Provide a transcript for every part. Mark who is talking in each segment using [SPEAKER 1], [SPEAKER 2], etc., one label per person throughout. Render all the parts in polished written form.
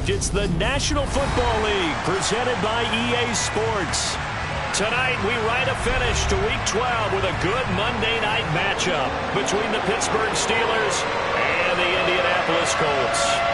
[SPEAKER 1] fact, it's the National Football League presented by EA Sports. Tonight, we write a finish to Week 12 with a good Monday night matchup between the Pittsburgh Steelers and the Indianapolis Colts.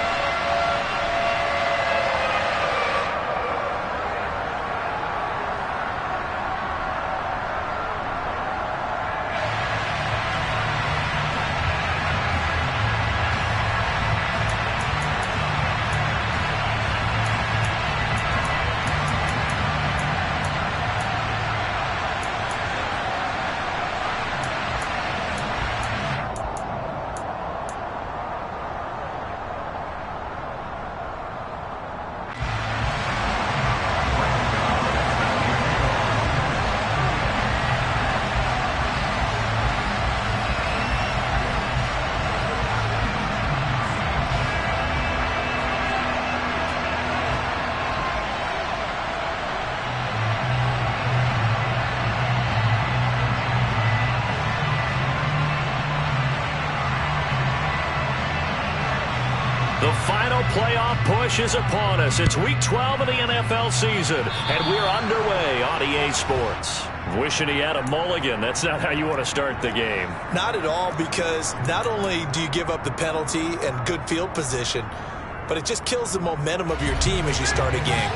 [SPEAKER 1] The final playoff push is upon us. It's Week 12 of the NFL season, and we're underway on EA Sports. Wishing he had a mulligan. That's not how you want to start the game.
[SPEAKER 2] Not at all, because not only do you give up the penalty and good field position, but it just kills the momentum of your team as you start a game.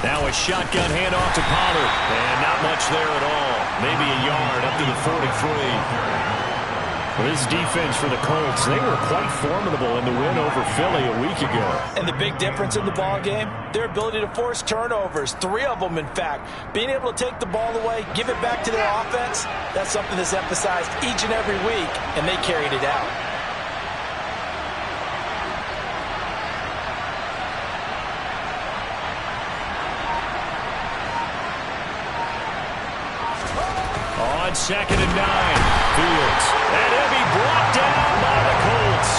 [SPEAKER 1] Now a shotgun handoff to Pollard. And not much there at all. Maybe a yard up to the 43. Well, this defense for the Colts, they were quite formidable in the win over Philly a week ago.
[SPEAKER 2] And the big difference in the ball game, their ability to force turnovers, 3 of them in fact. Being able to take the ball away, give it back to their offense, that's something that's emphasized each and every week, and they carried it out.
[SPEAKER 1] On 2nd and 9, Fields. And he'll be brought down by the Colts.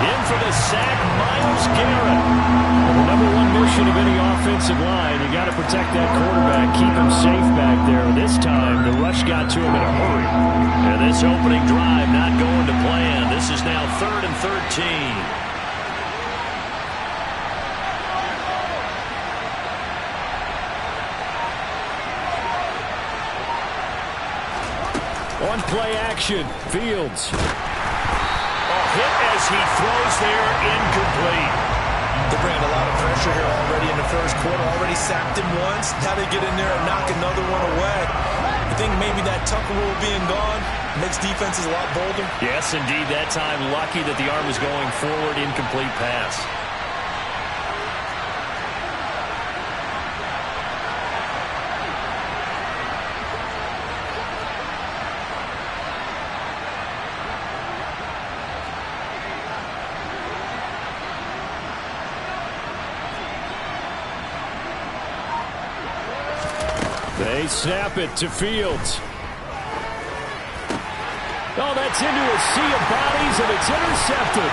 [SPEAKER 1] In for the sack, Myles Garrett. Well, the number one mission of any offensive line, you got to protect that quarterback, keep him safe back there. This time, the rush got to him in a hurry. And this opening drive not going to plan. This is now 3rd and 13. On play action, Fields. A hit as he throws there, incomplete.
[SPEAKER 2] They're bringing a lot of pressure here already in the first quarter. Already sacked him once. Now they get in there and knock another one away. I think maybe that Tucker rule being gone makes defenses a lot bolder.
[SPEAKER 1] Yes, indeed. That time, lucky that the arm was going forward, incomplete pass. They snap it to Fields. Oh, that's into a sea of bodies, and it's intercepted.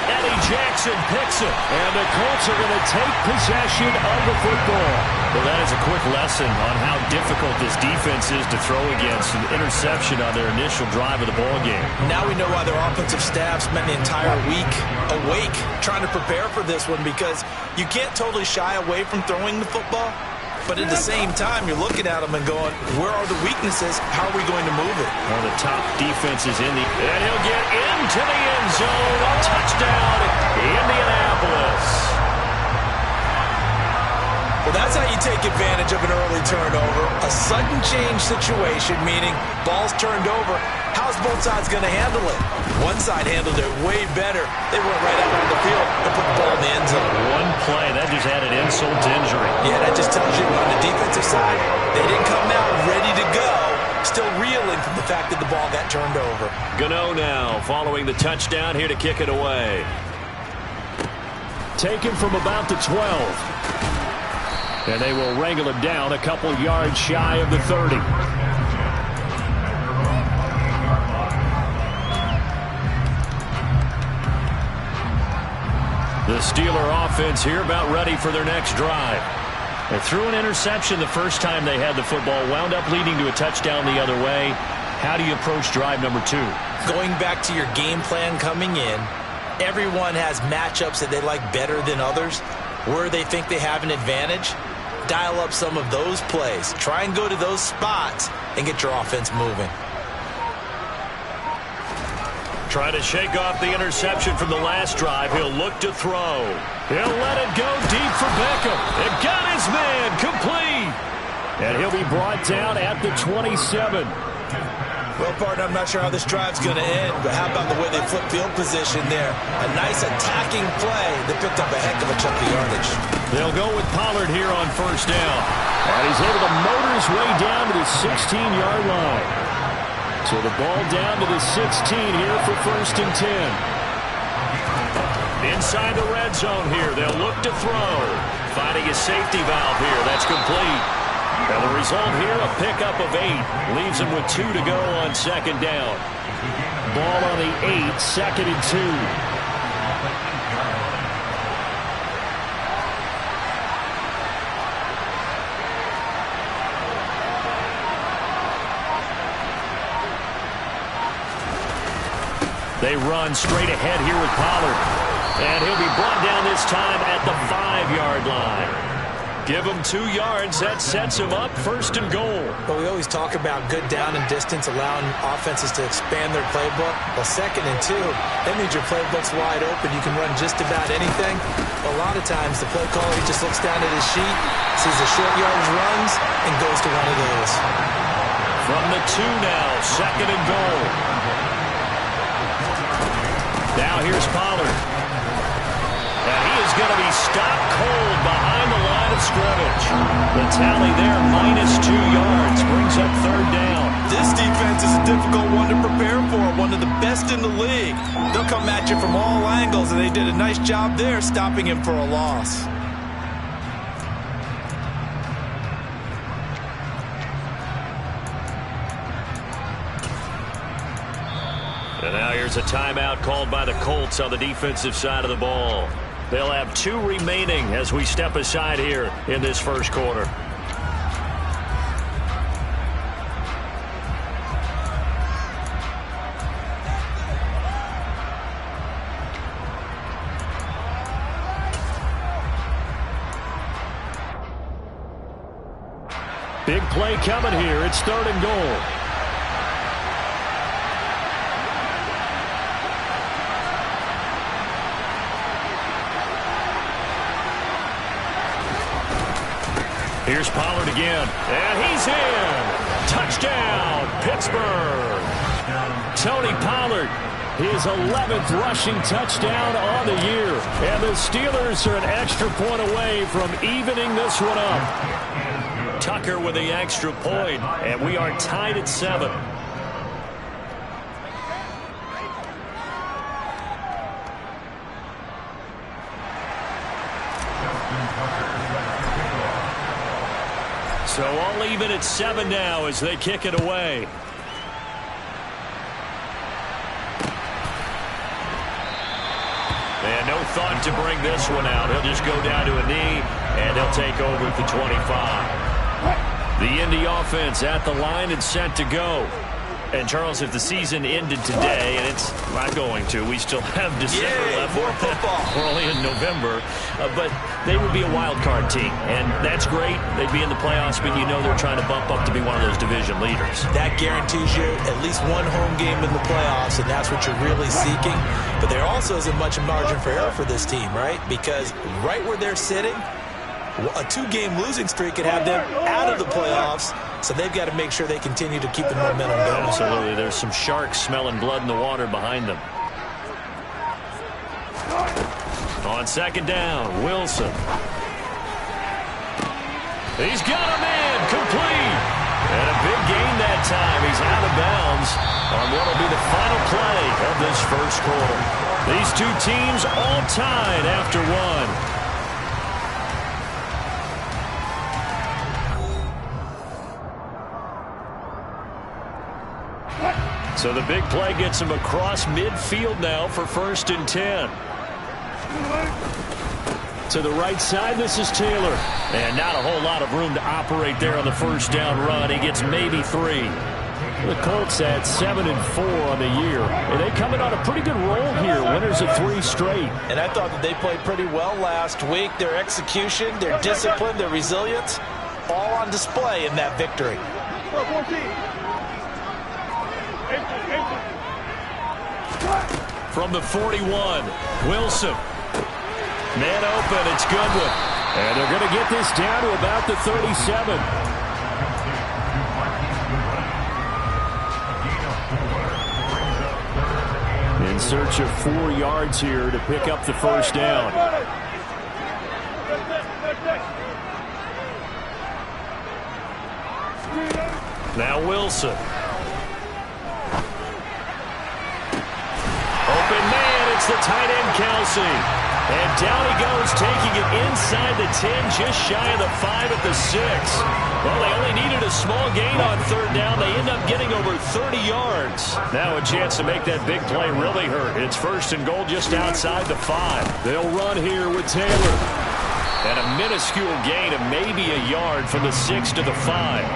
[SPEAKER 1] Eddie Jackson picks it, and the Colts are going to take possession of the football. Well, that is a quick lesson on how difficult this defense is to throw against. An interception on their initial drive of the ball game.
[SPEAKER 2] Now we know why their offensive staff spent the entire week awake trying to prepare for this one, because you can't totally shy away from throwing the football. But at the same time, you're looking at them and going, where are the weaknesses? How are we going to move it?
[SPEAKER 1] Well, the top defense is in the... And he'll get into the end zone. A touchdown, Indianapolis.
[SPEAKER 2] Well, that's how you take advantage of an early turnover. A sudden change situation, meaning ball's turned over. How's both sides going to handle it? One side handled it way better. They went right out on the field and put the ball in the end zone.
[SPEAKER 1] One play, that just added insult to injury.
[SPEAKER 2] Yeah, that just tells you on the defensive side, they didn't come out ready to go. Still reeling from the fact that the ball got turned over.
[SPEAKER 1] Gano now following the touchdown here to kick it away. Taken from about the 12. And they will wrangle him down a couple yards shy of the 30. The Steeler offense here about ready for their next drive. They threw an interception the first time they had the football, wound up leading to a touchdown the other way. How do you approach drive number 2?
[SPEAKER 2] Going back to your game plan coming in, everyone has matchups that they like better than others, where they think they have an advantage. Dial up some of those plays. Try and go to those spots and get your offense moving.
[SPEAKER 1] Try to shake off the interception from the last drive. He'll look to throw. He'll let it go deep for Beckham. It got his man complete. And he'll be brought down at the 27.
[SPEAKER 2] Well, partner, I'm not sure how this drive's going to end, but how about the way they flip field position there? A nice attacking play that picked up a heck of a chunk of yardage.
[SPEAKER 1] They'll go with Pollard here on first down. And he's able to motor his way down to the 16-yard line. So the ball down to the 16 here for first and 10. Inside the red zone here, they'll look to throw. Finding a safety valve here. That's complete. And the result here, a pickup of 8. Leaves him with 2 to go on second down. Ball on the 8, second and 2. They run straight ahead here with Pollard. And he'll be brought down this time at the 5-yard line. Give him 2 yards. That sets him up first and goal.
[SPEAKER 2] Well, we always talk about good down and distance, allowing offenses to expand their playbook. Well, second and 2, that means your playbook's wide open. You can run just about anything. A lot of times, the play caller just looks down at his sheet, sees the short yardage runs, and goes to one of those.
[SPEAKER 1] From the 2 now, second and goal. Now here's Pollard. And he is going to be stopped cold behind the line of scrimmage. The tally there, -2 yards, brings up third down.
[SPEAKER 2] This defense is a difficult one to prepare for, one of the best in the league. They'll come at you from all angles, and they did a nice job there stopping him for a loss.
[SPEAKER 1] And now here's a timeout called by the Colts on the defensive side of the ball. They'll have 2 remaining as we step aside here in this first quarter. Big play coming here. It's third and goal. Here's Pollard again, and he's in. Touchdown, Pittsburgh. Tony Pollard, his 11th rushing touchdown on the year. And the Steelers are an extra point away from evening this one up. Tucker with the extra point, and we are tied at 7. So all even at 7 now as they kick it away. And no thought to bring this one out. He'll just go down to a knee, and he'll take over at the 25. The Indy offense at the line and set to go. And, Charles, if the season ended today, and it's not going to, we still have December left.
[SPEAKER 2] More football.
[SPEAKER 1] We're only in November. But they would be a wild card team, and that's great. They'd be in the playoffs, but you know they're trying to bump up to be one of those division leaders. That
[SPEAKER 2] guarantees you at least one home game in the playoffs, and that's what you're really seeking. But there also isn't much margin for error for this team, right? Because right where they're sitting, a 2-game losing streak could have them out of the playoffs. So they've got to make sure they continue to keep the momentum going.
[SPEAKER 1] Absolutely. There's some sharks smelling blood in the water behind them. On second down, Wilson. He's got a man complete. And a big gain that time. He's out of bounds on what will be the final play of this first quarter. These two teams all tied after 1. So the big play gets him across midfield now for first and 10. To the right side, this is Taylor. And not a whole lot of room to operate there on the first down run. He gets maybe 3. The Colts at 7-4 on the year. And they come in on a pretty good roll here. Winners of 3 straight.
[SPEAKER 2] And I thought that they played pretty well last week. Their execution, their discipline, their resilience, all on display in that victory.
[SPEAKER 1] From the 41, Wilson. Man open, it's Goodwin. And they're going to get this down to about the 37. In search of 4 yards here to pick up the first down. Now Wilson. Open man, it's the tight end Kelsey. And down he goes, taking it inside the 10, just shy of the 5 at the 6. Well, they only needed a small gain on third down. They end up getting over 30 yards. Now a chance to make that big play really hurt. It's first and goal just outside the 5. They'll run here with Taylor. And a minuscule gain of maybe a yard from the 6 to the 5.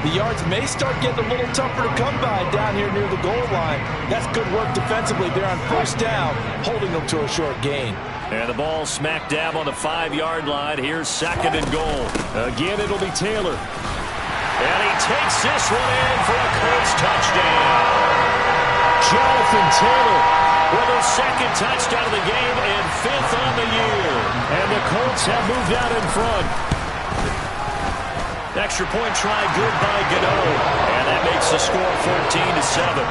[SPEAKER 2] The yards may start getting a little tougher to come by down here near the goal line. That's good work defensively there on first down, holding them to a short gain.
[SPEAKER 1] And the ball smack dab on the 5-yard line. Here's second and goal. Again, it'll be Taylor. And he takes this one in for a Colts touchdown. Jonathan Taylor with his second touchdown of the game and 5th on the year. And the Colts have moved out in front. Extra point try good by Gano. And that makes the score 14-7.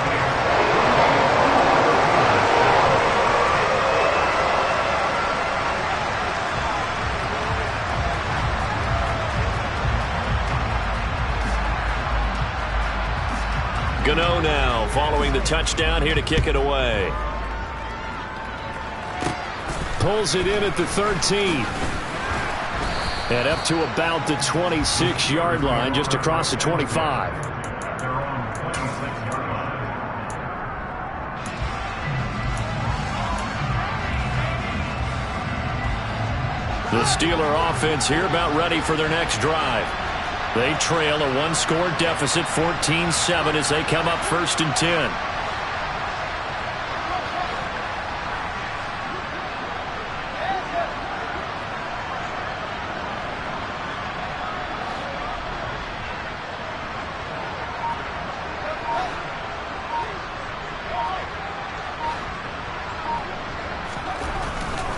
[SPEAKER 1] Gano now following the touchdown here to kick it away. Pulls it in at the 13. And up to about the 26-yard line, just across the 25. The Steeler offense here about ready for their next drive. They trail a 1-score deficit, 14-7, as they come up first and 10.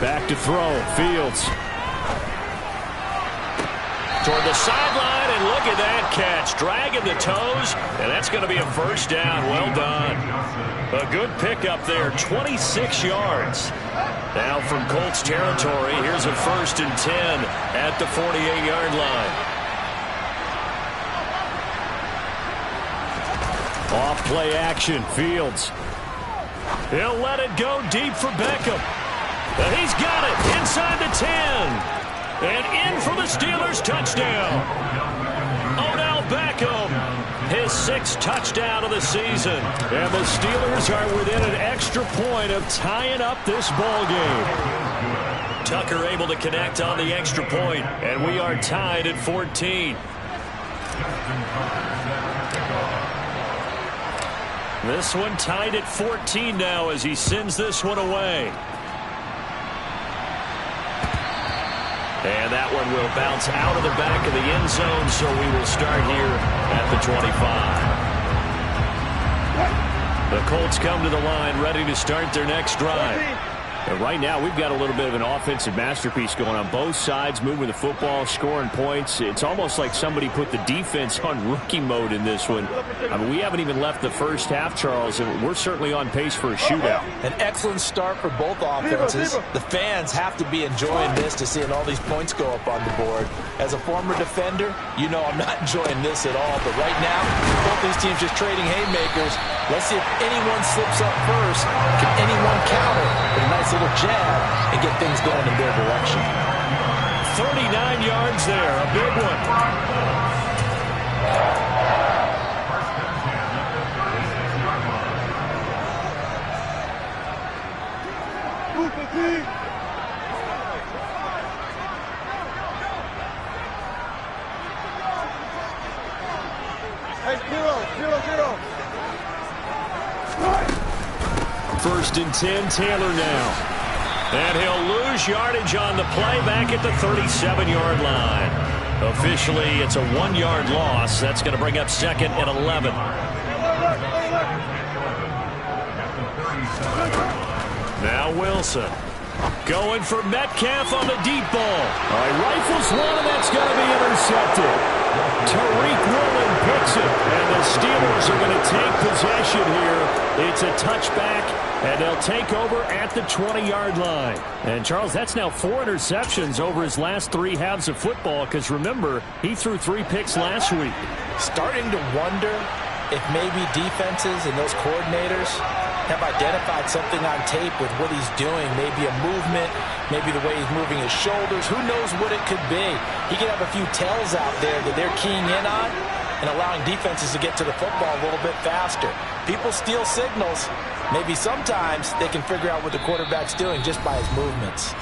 [SPEAKER 1] Back to throw. Fields. Toward the sideline, and look at that catch. Dragging the toes, and that's going to be a first down. Well done. A good pickup there, 26 yards. Now from Colts territory, here's a first and 10 at the 48-yard line. Off play action, Fields. He'll let it go deep for Beckham. And he's got it inside the 10. And in for the Steelers touchdown. Odell Beckham, his 6th touchdown of the season. And the Steelers are within an extra point of tying up this ball game. Tucker able to connect on the extra point, and we are tied at 14. This one tied at 14 now as he sends this one away. And that one will bounce out of the back of the end zone, so we will start here at the 25. The Colts come to the line ready to start their next drive. And right now, we've got a little bit of an offensive masterpiece going on both sides, moving the football, scoring points. It's almost like somebody put the defense on rookie mode in this one. I mean, we haven't even left the first half, Charles, and we're certainly on pace for a shootout.
[SPEAKER 2] An excellent start for both offenses. The fans have to be enjoying this to seeing all these points go up on the board. As a former defender, you know I'm not enjoying this at all. But right now, both these teams just trading haymakers. Let's see if anyone slips up first. Can anyone counter with a nice little jab and get things going in their direction?
[SPEAKER 1] 39 yards there, a big one. first and 10, Taylor now. And he'll lose yardage on the play back at the 37-yard line. Officially, it's a 1-yard loss. That's going to bring up second and 11. Now Wilson. Going for Metcalf on the deep ball. All right, rifles one, and that's going to be intercepted. Tariq Woolen picks it, and the Steelers are going to take possession here. It's a touchback, and they'll take over at the 20-yard line. And, Charles, that's now 4 interceptions over his last 3 halves of football, because, remember, he threw 3 picks last week.
[SPEAKER 2] Starting to wonder if maybe defenses and those coordinators have identified something on tape with what he's doing. Maybe a movement, maybe the way he's moving his shoulders. Who knows what it could be? He could have a few tells out there that they're keying in on and allowing defenses to get to the football a little bit faster. People steal signals. Maybe sometimes they can figure out what the quarterback's doing just by his movements.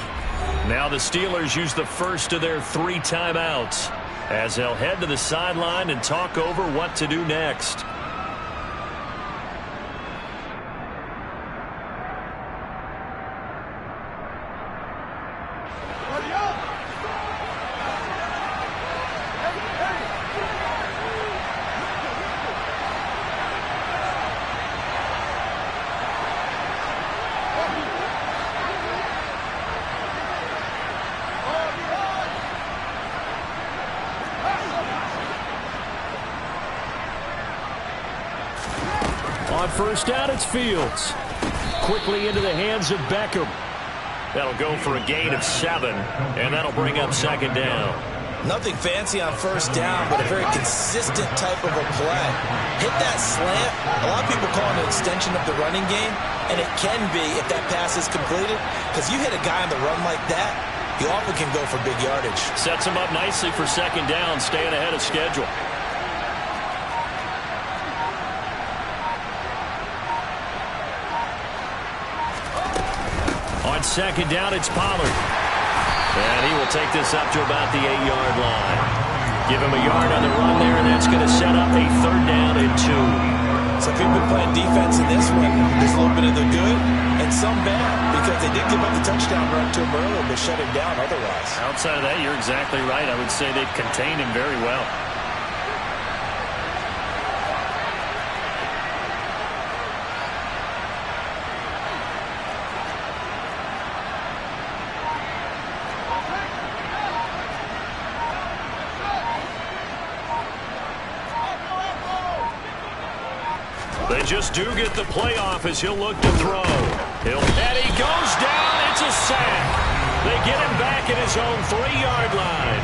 [SPEAKER 1] Now the Steelers use the first of their 3 timeouts as they'll head to the sideline and talk over what to do next. On first down, it's Fields. Quickly into the hands of Beckham. That'll go for a gain of 7, and that'll bring up second down.
[SPEAKER 2] Nothing fancy on first down, but a very consistent type of a play. Hit that slant. A lot of people call it an extension of the running game, and it can be if that pass is completed, because you hit a guy on the run like that, he often can go for big yardage.
[SPEAKER 1] Sets him up nicely for second down, staying ahead of schedule. On second down, it's Pollard. And he will take this up to about the 8-yard line. Give him a yard on the run there, and that's going to set up a third down and 2.
[SPEAKER 2] So if you've been playing defense in this one, there's a little bit of the good and some bad, because they did give up the touchdown run to him earlier, but shut him down otherwise.
[SPEAKER 1] Outside of that, you're exactly right. I would say they've contained him very well. They just do get the playoff as he'll look to throw. And he goes down. It's a sack. They get him back at his own 3-yard line.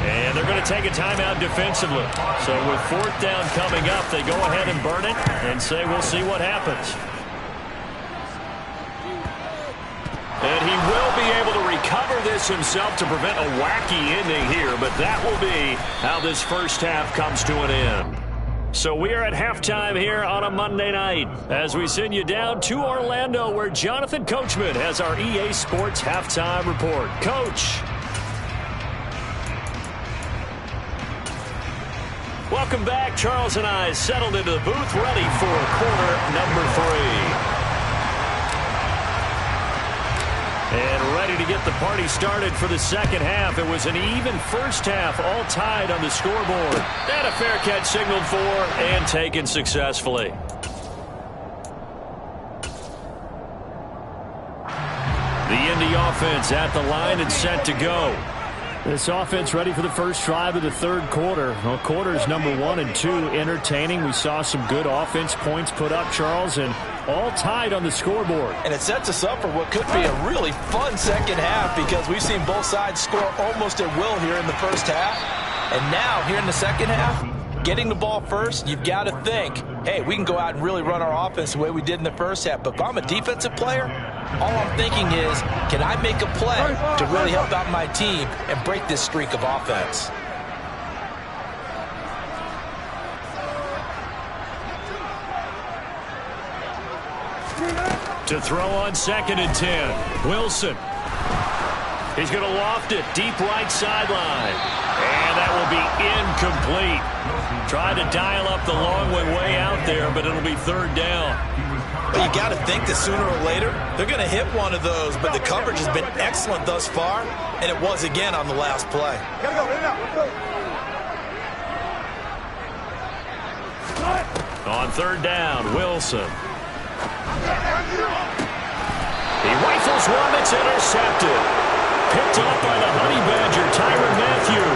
[SPEAKER 1] And they're going to take a timeout defensively. So with 4th down coming up, they go ahead and burn it and say we'll see what happens. And he will be able to recover this himself to prevent a wacky ending here. But that will be how this first half comes to an end. So we are at halftime here on a Monday night as we send you down to Orlando, where Jonathan Coachman has our EA Sports halftime report. Coach. Welcome back. Charles and I settled into the booth, ready for quarter number 3. And ready to get the party started for the second half. It was an even first half, all tied on the scoreboard. And a fair catch signaled for and taken successfully. The Indy offense at the line and set to go. This offense ready for the first drive of the third quarter. Well, quarters number 1 and 2 entertaining. We saw some good offense points put up, Charles, and all tied on the scoreboard.
[SPEAKER 2] And it sets us up for what could be a really fun second half, because we've seen both sides score almost at will here in the first half. And now, here in the second half, getting the ball first, you've got to think, hey, we can go out and really run our offense the way we did in the first half. But if I'm a defensive player, all I'm thinking is, can I make a play to really help out my team and break this streak of offense?
[SPEAKER 1] To throw on second and 10. Wilson. He's going to loft it deep right sideline. And that will be incomplete. Tried to dial up the long way out there, but it'll be third down.
[SPEAKER 2] But you got to think that sooner or later, they're going to hit one of those. But the coverage has been excellent thus far, and it was again on the last play.
[SPEAKER 1] On third down, Wilson. He rifles one that's intercepted. Picked off by the Honey Badger, Tyrann Mathieu.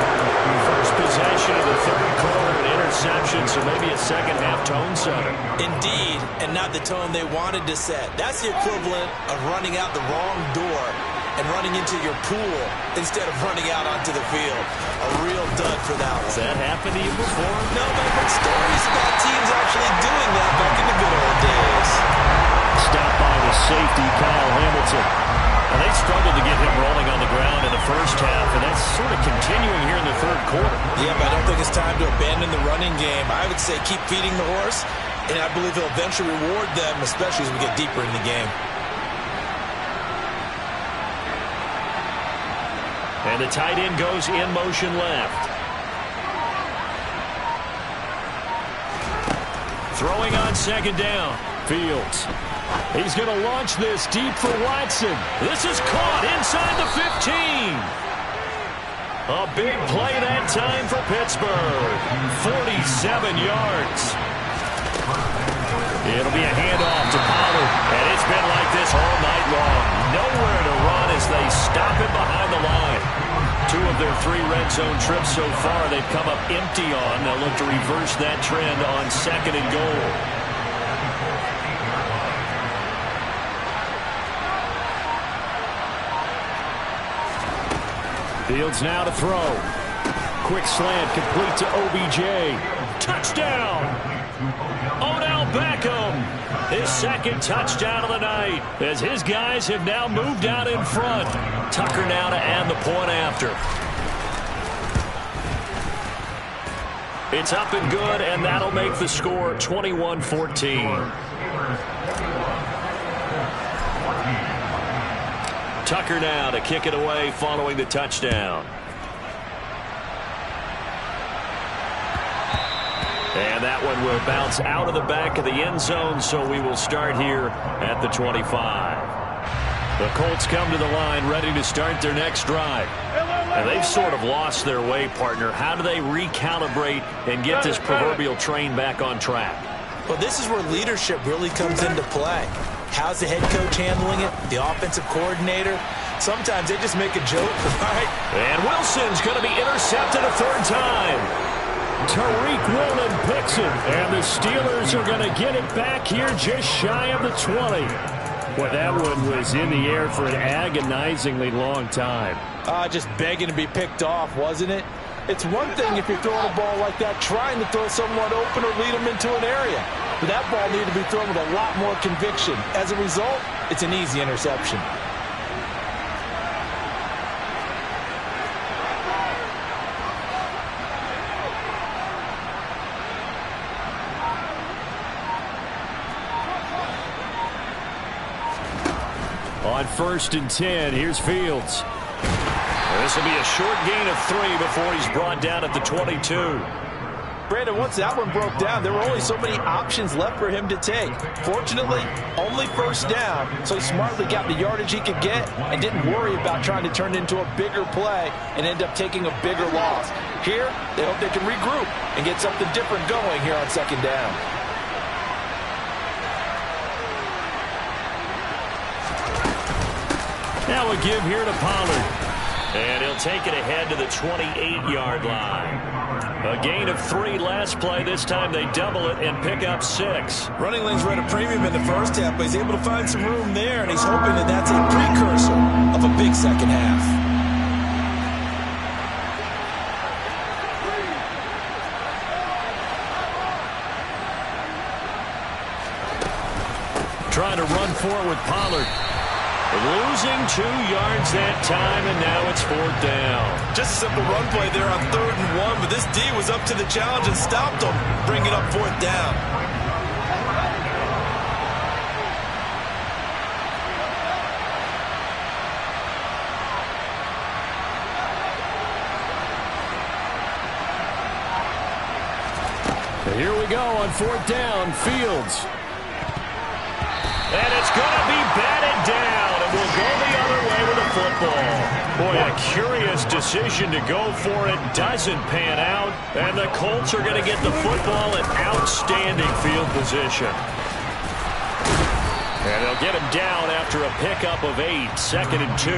[SPEAKER 1] First possession of the third quarter, an interception, so maybe a second-half tone setter.
[SPEAKER 2] Indeed, and not the tone they wanted to set. That's the equivalent of running out the wrong door and running into your pool instead of running out onto the field. A real dud for that one.
[SPEAKER 1] Has that happened to you before?
[SPEAKER 2] No, but I've heard stories about teams actually doing that back in the good old days.
[SPEAKER 1] Stopped by the safety, Kyle Hamilton. And they struggled to get him rolling on the ground in the first half, and that's sort of continuing here in the third quarter.
[SPEAKER 2] Yeah, but I don't think it's time to abandon the running game. I would say keep feeding the horse, and I believe he'll eventually reward them, especially as we get deeper in the game.
[SPEAKER 1] And the tight end goes in motion left. Throwing on second down. Fields. He's going to launch this deep for Watson. This is caught inside the 15. A big play that time for Pittsburgh. 47 yards. It'll be a handoff to Pollard. And it's been like this all night long. Nowhere to run as they stop him behind the line. 2 of their 3 red zone trips so far they've come up empty on. They'll look to reverse that trend on second and goal. Fields now to throw. Quick slant complete to OBJ. Touchdown! Odell Beckham. His second touchdown of the night as his guys have now moved out in front. Tucker now to add the point after. It's up and good, and that'll make the score 21-14. Tucker now to kick it away following the touchdown. And that one will bounce out of the back of the end zone, so we will start here at the 25. The Colts come to the line ready to start their next drive. And they've sort of lost their way, partner. How do they recalibrate and get this proverbial train back on track?
[SPEAKER 2] Well, this is where leadership really comes into play. How's the head coach handling it? The offensive coordinator? Sometimes they just make a joke, right?
[SPEAKER 1] And Wilson's going to be intercepted a third time. Tariq Woolen picks it, and the Steelers are going to get it back here just shy of the 20. Boy, that one was in the air for an agonizingly long time.
[SPEAKER 2] Just begging to be picked off, wasn't it? It's one thing if you're throwing a ball like that, trying to throw someone open or lead them into an area. But that ball needed to be thrown with a lot more conviction. As a result, it's an easy interception.
[SPEAKER 1] On 1st and 10, here's Fields. This will be a short gain of 3 before he's brought down at the 22.
[SPEAKER 2] Brandon, once that one broke down, there were only so many options left for him to take. Fortunately, only first down, so he smartly got the yardage he could get and didn't worry about trying to turn it into a bigger play and end up taking a bigger loss. Here, they hope they can regroup and get something different going here on second down.
[SPEAKER 1] Now a give here to Pollard. And he'll take it ahead to the 28-yard line. A gain of 3 last play. This time they double it and pick up 6.
[SPEAKER 2] Running lanes were at a premium in the first half, but he's able to find some room there, and he's hoping that that's a precursor of a big second half.
[SPEAKER 1] Trying to run forward with Pollard. Losing 2 yards that time, and now it's 4th down.
[SPEAKER 2] Just a simple run play there on 3rd and 1, but this D was up to the challenge and stopped him, bringing up 4th down.
[SPEAKER 1] And here we go on 4th down. Fields. decision to go for it doesn't pan out, and the Colts are going to get the football in outstanding field position. And they'll get him down after a pickup of 8, 2nd and 2.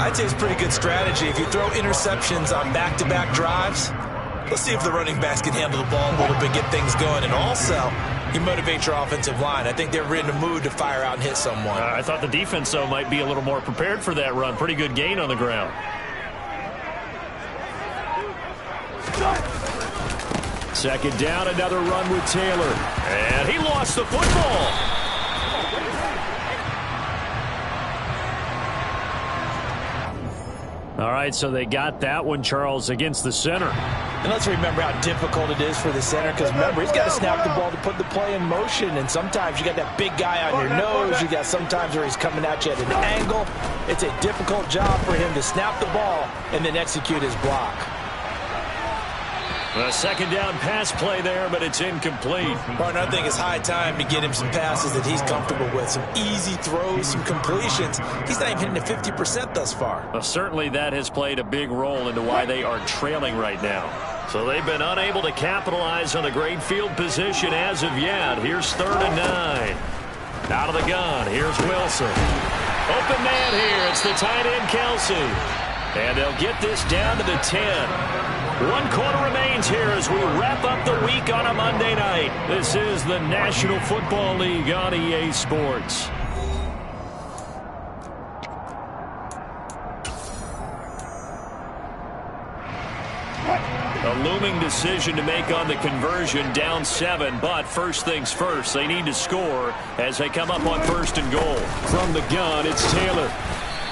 [SPEAKER 2] I'd say it's pretty good strategy. If you throw interceptions on back-to-back drives, let's see if the running backs can handle the ball a little bit, get things going, and also you motivate your offensive line. I think they're in the mood to fire out and hit someone.
[SPEAKER 1] I thought the defense, though, might be a little more prepared for that run. Pretty good gain on the ground. Second down, another run with Taylor. And he lost the football. All right, so they got that one, Charles, against the center.
[SPEAKER 2] And let's remember how difficult it is for the center, because remember, he's got to snap the ball to put the play in motion, and sometimes you got that big guy on your nose. You got sometimes where he's coming at you at an angle. It's a difficult job for him to snap the ball and then execute his block.
[SPEAKER 1] A second down pass play there, but it's incomplete.
[SPEAKER 2] Partner, I think it's high time to get him some passes that he's comfortable with. Some easy throws, some completions. He's not even hitting the 50% thus far.
[SPEAKER 1] Well, certainly that has played a big role into why they are trailing right now. So they've been unable to capitalize on the great field position as of yet. Here's 3rd and 9. Out of the gun, here's Wilson. Open man here, it's the tight end Kelsey. And they'll get this down to the 10. 1 quarter remains here as we wrap up the week on a Monday night. This is the National Football League on EA Sports. A looming decision to make on the conversion, down 7, but first things first, they need to score as they come up on 1st and goal. From the gun, it's Taylor.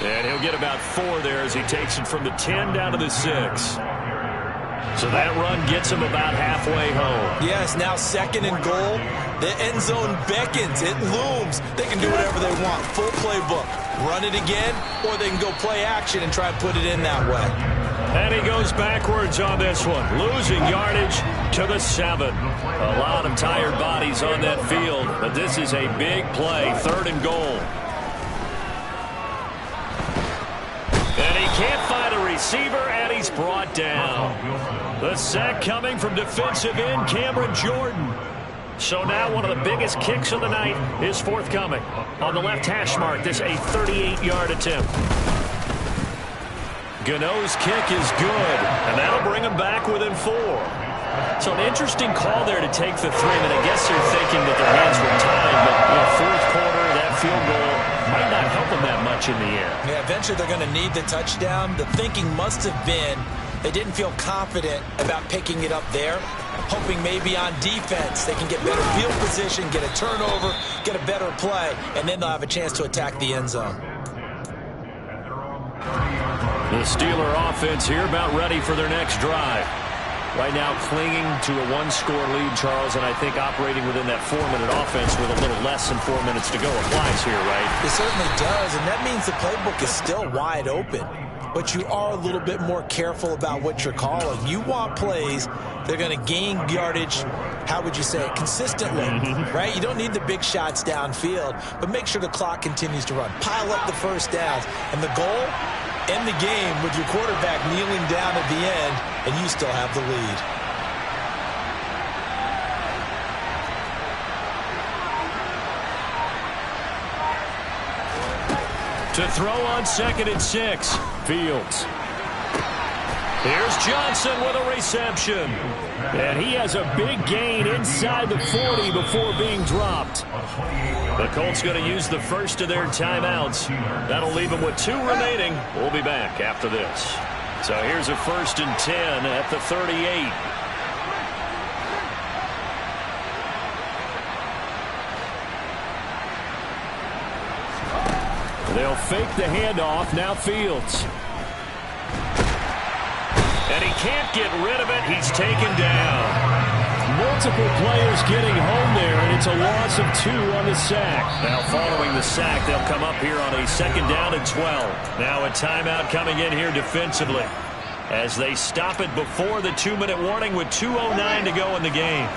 [SPEAKER 1] And he'll get about 4 there as he takes it from the 10 down to the 6. So that run gets him about halfway home.
[SPEAKER 2] Yes, now 2nd and goal. The end zone beckons. It looms. They can do whatever they want. Full playbook. Run it again, or they can go play action and try and put it in that way.
[SPEAKER 1] And he goes backwards on this one, losing yardage to the 7. A lot of tired bodies on that field, but this is a big play, 3rd and goal. And he can't find a receiver, and he's brought down. The sack coming from defensive end Cameron Jordan. So now one of the biggest kicks of the night is forthcoming. On the left hash mark, this a 38-yard attempt. Gano's kick is good, and that'll bring him back within 4. So an interesting call there to take the 3. And I guess they're thinking that their hands were tied, but in the 4th quarter, that field goal might not help them that much in the end.
[SPEAKER 2] Yeah, eventually they're going to need the touchdown. The thinking must have been they didn't feel confident about picking it up there, hoping maybe on defense they can get better field position, get a turnover, get a better play, and then they'll have a chance to attack the end zone.
[SPEAKER 1] The Steeler offense here about ready for their next drive. Right now clinging to a 1-score lead, Charles, and I think operating within that 4-minute offense with a little less than 4 minutes to go applies here, right?
[SPEAKER 2] It certainly does, and that means the playbook is still wide open. But you are a little bit more careful about what you're calling. You want plays that are going to gain yardage, how would you say it, consistently, right? You don't need the big shots downfield, but make sure the clock continues to run. Pile up the first downs, and the goal, end the game with your quarterback kneeling down at the end, and you still have the lead.
[SPEAKER 1] To throw on 2nd and 6, Fields. Here's Johnson with a reception. And he has a big gain inside the 40 before being dropped. The Colts going to use the first of their timeouts. That'll leave them with 2 remaining. We'll be back after this. So here's a 1st and 10 at the 38. They'll fake the handoff. Now Fields. And he can't get rid of it. He's taken down. Multiple players getting home there, and it's a loss of 2 on the sack. Now following the sack, they'll come up here on a 2nd down and 12. Now a timeout coming in here defensively as they stop it before the 2-minute warning with 2:09 to go in the game.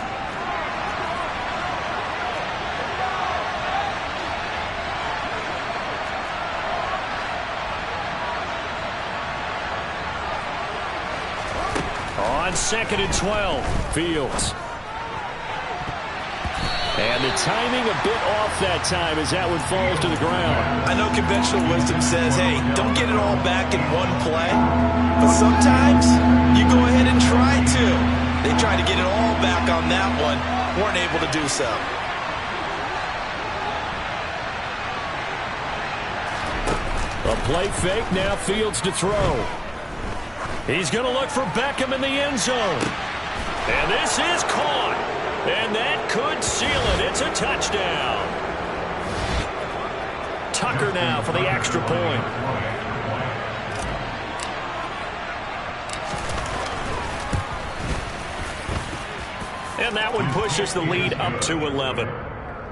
[SPEAKER 1] 2nd and 12. Fields. And the timing a bit off that time as that one falls to the ground.
[SPEAKER 2] I know conventional wisdom says, hey, don't get it all back in one play. But sometimes you go ahead and try to. They tried to get it all back on that one. Weren't able to do so.
[SPEAKER 1] A play fake, now Fields to throw. He's going to look for Beckham in the end zone. And this is caught. And that could seal it. It's a touchdown. Tucker now for the extra point. And that one pushes the lead up to 11.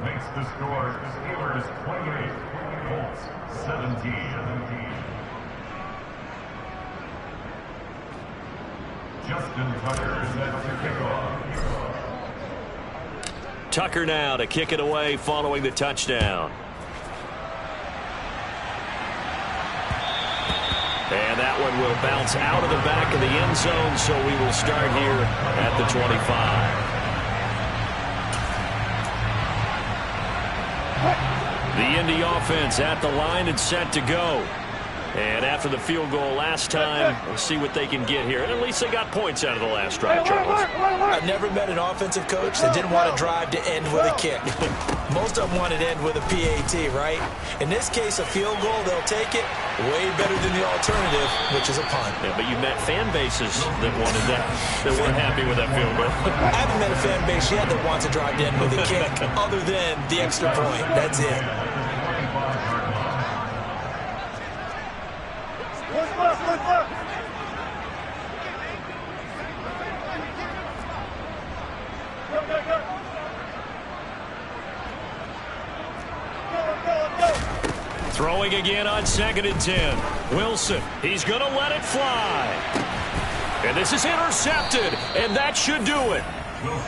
[SPEAKER 3] Makes the score the Steelers 28, Colts 17. Justin Tucker set to kick off.
[SPEAKER 1] Tucker now to kick it away following the touchdown. And that one will bounce out of the back of the end zone, so we will start here at the 25. The Indy offense at the line and set to go. And after the field goal last time, we'll see what they can get here. And at least they got points out of the last drive, Charles.
[SPEAKER 2] I've never met an offensive coach that didn't want to drive to end with a kick. Most of them wanted to end with a PAT, right? In this case, a field goal, they'll take it way better than the alternative, which is a punt.
[SPEAKER 1] Yeah, but you met fan bases that wanted that, that weren't happy with that field goal.
[SPEAKER 2] I haven't met a fan base yet that wants to drive to end with a kick other than the extra point. That's it.
[SPEAKER 1] Throwing again on 2nd and 10. Wilson, he's going to let it fly. And this is intercepted, and that should do it.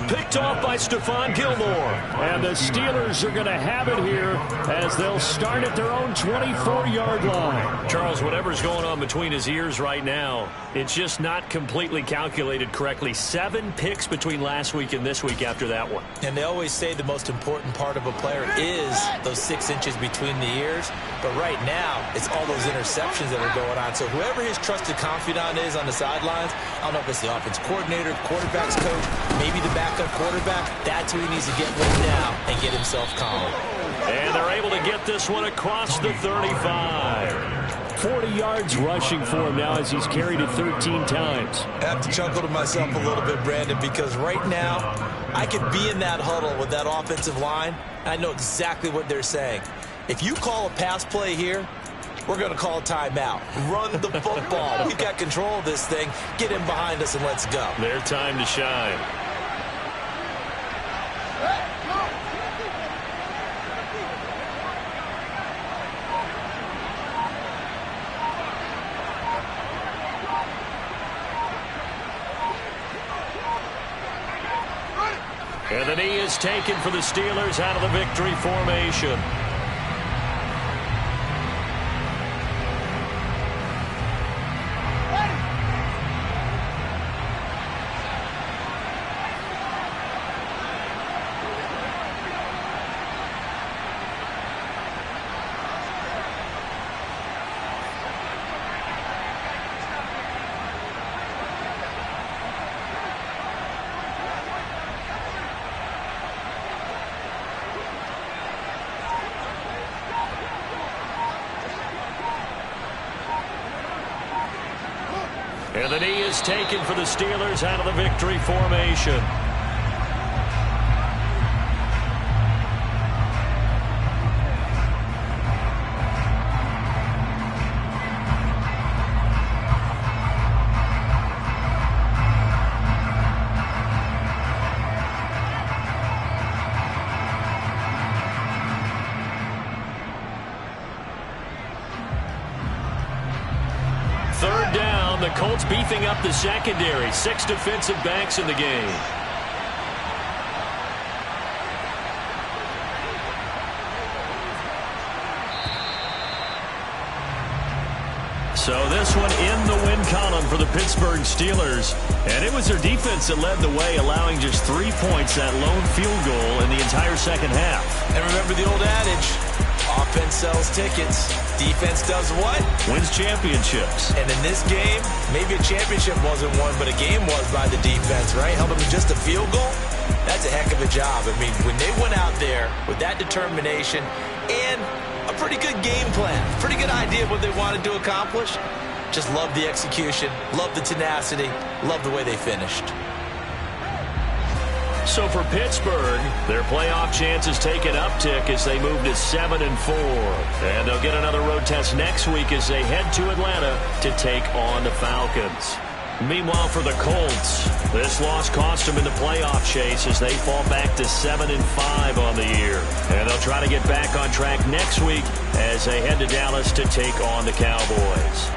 [SPEAKER 1] Picked off by Stephon Gilmore. And the Steelers are going to have it here as they'll start at their own 24-yard line. Charles, whatever's going on between his ears right now, it's just not completely calculated correctly. 7 picks between last week and this week after that one.
[SPEAKER 2] And they always say the most important part of a player is those 6 inches between the ears. But right now, it's all those interceptions that are going on. So whoever his trusted confidant is on the sidelines, I don't know if it's the offense coordinator, the quarterback's coach, maybe the backup quarterback, that's who he needs to get with now and get himself calm.
[SPEAKER 1] And they're able to get this one across the 35. 40 yards rushing for him now as he's carried it 13 times.
[SPEAKER 2] I have to chuckle to myself a little bit, Brandon, because right now I could be in that huddle with that offensive line. I know exactly what they're saying. If you call a pass play here, we're going to call a timeout. Run the football. We've got control of this thing. Get in behind us and let's go.
[SPEAKER 1] Their time to shine. And the knee is taken for the Steelers out of the victory formation. And the knee is taken for the Steelers out of the victory formation. Third down, the Colts beefing up the secondary. 6 defensive backs in the game. So this one in the win column for the Pittsburgh Steelers. And it was their defense that led the way, allowing just 3 points, that lone field goal in the entire second half.
[SPEAKER 2] And remember the old adage, offense sells tickets. Defense does what?
[SPEAKER 1] Wins championships.
[SPEAKER 2] And in this game, maybe a championship wasn't won, but a game was by the defense, right? Held them to just a field goal. That's a heck of a job. I mean, when they went out there with that determination and a pretty good game plan, pretty good idea of what they wanted to accomplish, just love the execution, love the tenacity, love the way they finished.
[SPEAKER 1] So for Pittsburgh, their playoff chances take an uptick as they move to 7-4. And they'll get another road test next week as they head to Atlanta to take on the Falcons. Meanwhile, for the Colts, this loss cost them in the playoff chase as they fall back to 7-5 on the year. And they'll try to get back on track next week as they head to Dallas to take on the Cowboys.